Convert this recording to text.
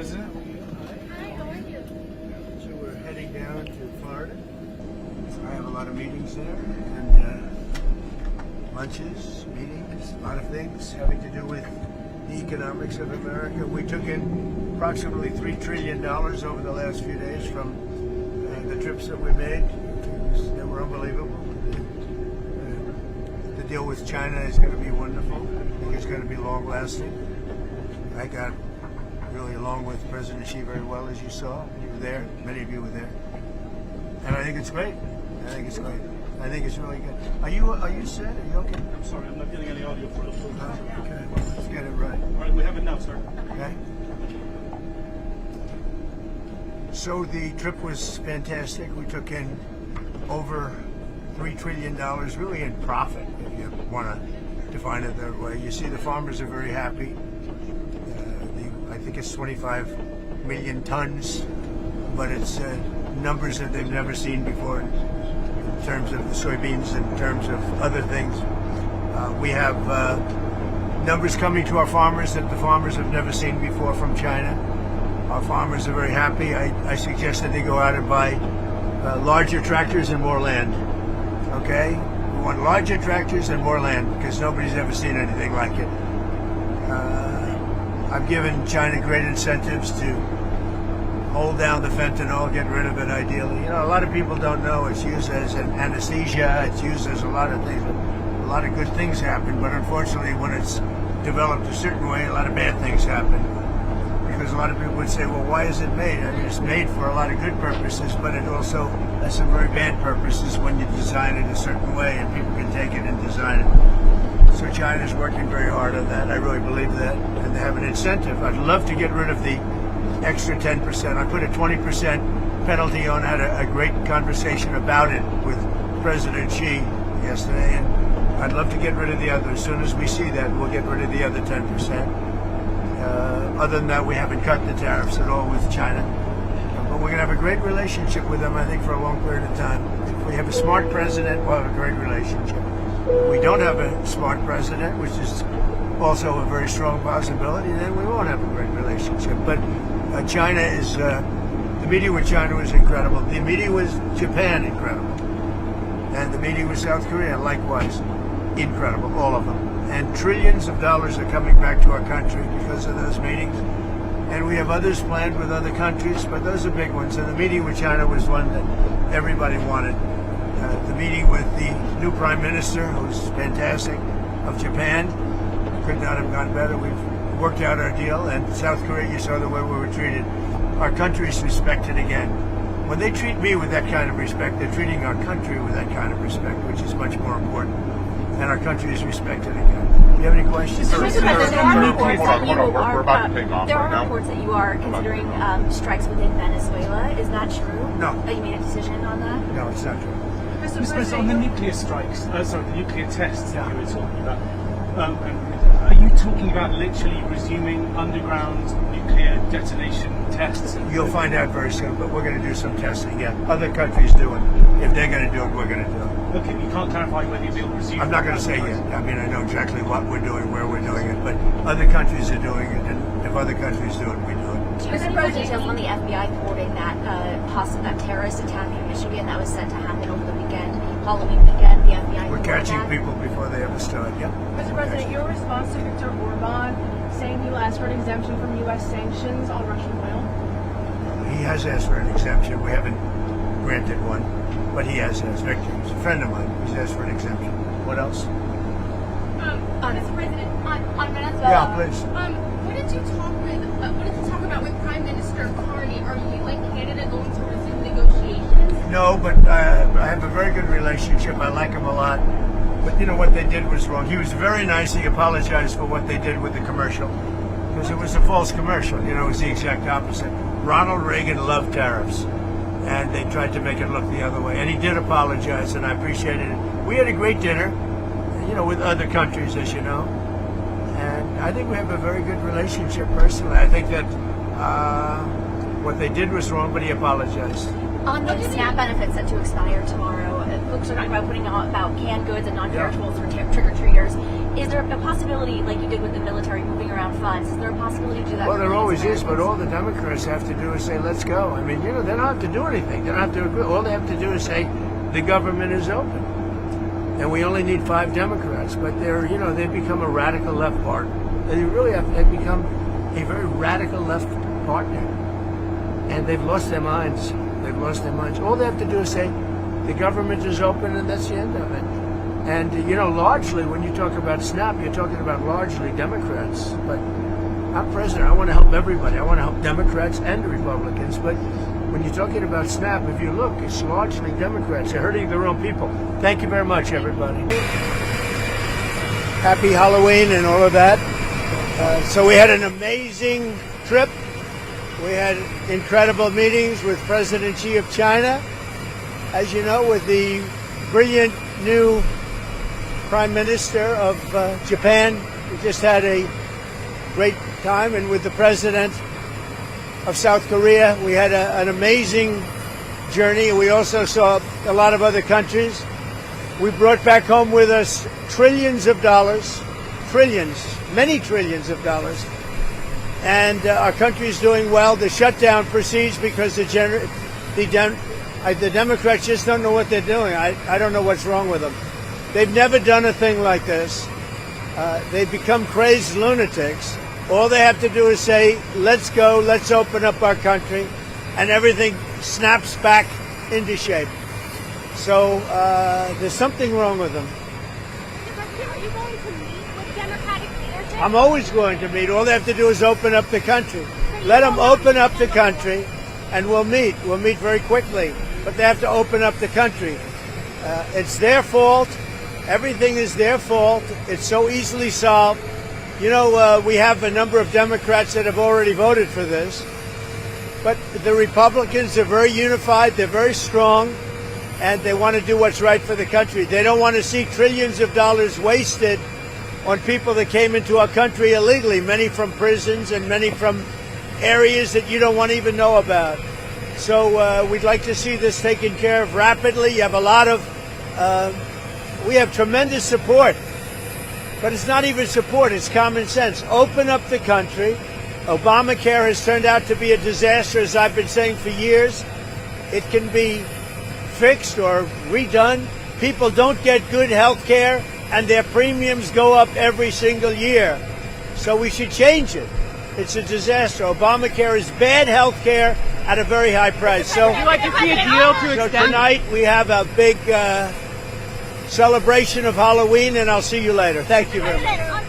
President. Hi, how are you? So we're heading down to Florida. I have a lot of meetings there, and lunches, meetings, a lot of things having to do with the economics of America. We took in approximately $3 trillion over the last few days from the trips that we made. They were unbelievable. The deal with China is going to be wonderful. I think it's going to be long-lasting. I got really along with President Xi very well, as you saw. You were there. Many of you were there. And I think it's great. I think it's great. I think it's really good. Are you set? Are you okay? I'm sorry, I'm not getting any audio for us. Okay, well, let's get it right. All right, we have it now, sir. Okay. So the trip was fantastic. We took in over $3 trillion, really in profit, if you want to define it that way. You see, the farmers are very happy. I think it's 25 million tons, but it's numbers that they've never seen before in terms of the soybeans, in terms of other things. We have numbers coming to our farmers that the farmers have never seen before from China. Our farmers are very happy. I suggest that they go out and buy larger tractors and more land. Okay? We want larger tractors and more land because nobody's ever seen anything like it. I've given China great incentives to hold down the fentanyl, get rid of it ideally. You know, a lot of people don't know it's used as an anesthesia, it's used as a lot of things. A lot of good things happen, but unfortunately when it's developed a certain way, a lot of bad things happen. Because a lot of people would say, well, why is it made? I mean, it's made for a lot of good purposes, but it also has some very bad purposes when you design it a certain way and people can take it and design it. So China's working very hard on that. I really believe that. And they have an incentive. I'd love to get rid of the extra 10%. I put a 20% penalty on. I had a great conversation about it with President Xi yesterday. And I'd love to get rid of the other. As soon as we see that, we'll get rid of the other 10%. Other than that, we haven't cut the tariffs at all with China. But we're going to have a great relationship with them, I think, for a long period of time. If we have a smart president, we'll have a great relationship. We don't have a smart president, which is also a very strong possibility, then we won't have a great relationship. But China is, the meeting with China was incredible. The meeting with Japan, incredible. And the meeting with South Korea, likewise, incredible, all of them. And trillions of dollars are coming back to our country because of those meetings. And we have others planned with other countries, but those are big ones. And the meeting with China was one that everybody wanted. The meeting with the new Prime Minister, who's fantastic, of Japan, could not have gone better. We've worked out our deal. And South Korea, you saw the way we were treated. Our country is respected again. When they treat me with that kind of respect, they're treating our country with that kind of respect, which is much more important. And our country is respected again. Do you have any questions? There are reports Reports that you are considering strikes within Venezuela. Is that true? No. That you made a decision on that? No, it's not true. Mr. President, on the nuclear strikes, the nuclear tests that you were talking about, are you talking about literally resuming underground nuclear detonation tests? You'll find out very soon, but we're going to do some testing, yeah. Other countries do it. If they're going to do it, we're going to do it. Okay, you can't clarify whether you'll resume. I'm not going to say yet. I mean, I know exactly what we're doing, where we're doing it, but other countries are doing it, and if other countries do it, we do it. Do you have more details on the FBI thwarting that that terrorist attack in Michigan that was said to happen over the weekend, Halloween weekend? The FBI. We're catching people before they ever start. Yeah. Mr. President, your response to Viktor Orban saying you asked for an exemption from U.S. sanctions on Russian oil? He has asked for an exemption. We haven't granted one, but he has asked. Victor, he's a friend of mine. He's asked for an exemption. What else? Mr. President, on Venezuela. Yeah, please. What did you talk about with Prime Minister Carney? Are you and Canada going to resume negotiations? No, but I have a very good relationship. I like him a lot. But you know what they did was wrong. He was very nice. He apologized for what they did with the commercial because it was a false commercial. You know, it was the exact opposite. Ronald Reagan loved tariffs, and they tried to make it look the other way. And he did apologize, and I appreciated it. We had a great dinner, you know, with other countries, as you know. And I think we have a very good relationship personally. I think that what they did was wrong, but he apologized. On the SNAP benefits set to expire tomorrow, folks are talking about putting out about canned goods and non-perishables for trick-or-treaters. Is there a possibility, like you did with the military, moving around funds? Is there a possibility to do that? Well, there always is, but all the Democrats have to do is say, let's go. I mean, they don't have to do anything. They don't have to agree. All they have to do is say, the government is open. And we only need 5 Democrats. But they've become a radical left party. They really they've become a very radical left partner. And they've lost their minds. They've lost their minds. All they have to do is say, the government is open, and that's the end of it. And, largely, when you talk about SNAP, you're talking about largely Democrats. But I'm president. I want to help everybody. I want to help Democrats and Republicans. But when you're talking about SNAP, if you look, it's largely Democrats. They're hurting their own people. Thank you very much, everybody. Happy Halloween and all of that. So we had an amazing trip. We had incredible meetings with President Xi of China. As you know, with the brilliant new Prime Minister of Japan. We just had a great time. And with the President of South Korea, we had an amazing journey. We also saw a lot of other countries. We brought back home with us trillions of dollars, many trillions of dollars. And our country is doing well. The shutdown proceeds because the Democrats just don't know what they're doing. I don't know what's wrong with them. They've never done a thing like this. They've become crazed lunatics. All they have to do is say, let's go, let's open up our country, and everything snaps back into shape. So there's something wrong with them. Are you going to meet with Democratic leadership? I'm always going to meet. All they have to do is open up the country. Let them open up the country, and we'll meet. We'll meet very quickly. But they have to open up the country. It's their fault. Everything is their fault. It's so easily solved. We have a number of Democrats that have already voted for this. But the Republicans are very unified. They're very strong. And they want to do what's right for the country. They don't want to see trillions of dollars wasted on people that came into our country illegally, many from prisons and many from areas that you don't want to even know about. So we'd like to see this taken care of rapidly. You have a lot of, we have tremendous support, but it's not even support, it's common sense. Open up the country. Obamacare has turned out to be a disaster, as I've been saying for years. It can be fixed or redone. People don't get good health care, and their premiums go up every single year. So we should change it. It's a disaster. Obamacare is bad health care at a very high price. So would you like to see a deal to extend? Tonight we have a big celebration of Halloween, and I'll see you later. Thank you very much.